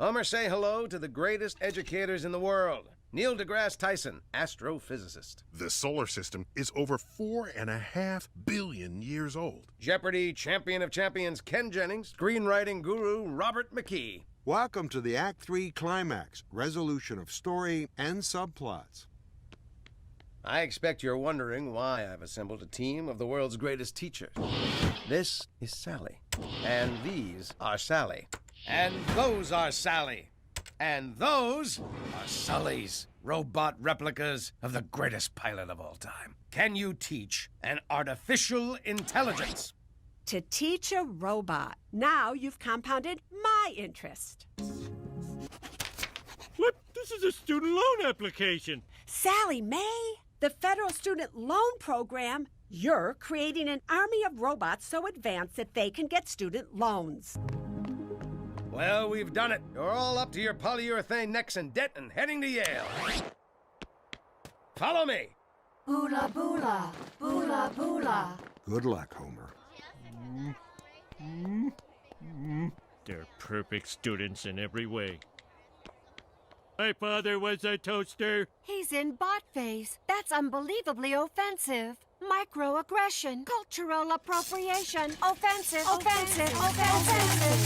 Homer, say hello to the greatest educators in the world. Neil deGrasse Tyson, astrophysicist. The solar system is over 4.5 billion years old. Jeopardy champion of champions Ken Jennings, screenwriting guru Robert McKee. Welcome to the Act 3 climax, resolution of story and subplots. I expect you're wondering why I've assembled a team of the world's greatest teachers. This is Sally. And these are Sally. And those are Sally. And those are Sully's, robot replicas of the greatest pilot of all time. Can you teach an artificial intelligence? To teach a robot. Now you've compounded my interest. What? This is a student loan application. Sally Mae, the Federal Student Loan Program. You're creating an army of robots so advanced that they can get student loans. Well, we've done it. You're all up to your polyurethane necks in debt and heading to Yale. Follow me. Boola boola, boola boola. Good luck, Homer. They're perfect students in every way. My father was a toaster. He's in bot phase. That's unbelievably offensive. Microaggression, cultural appropriation, offensive, offensive, offensive.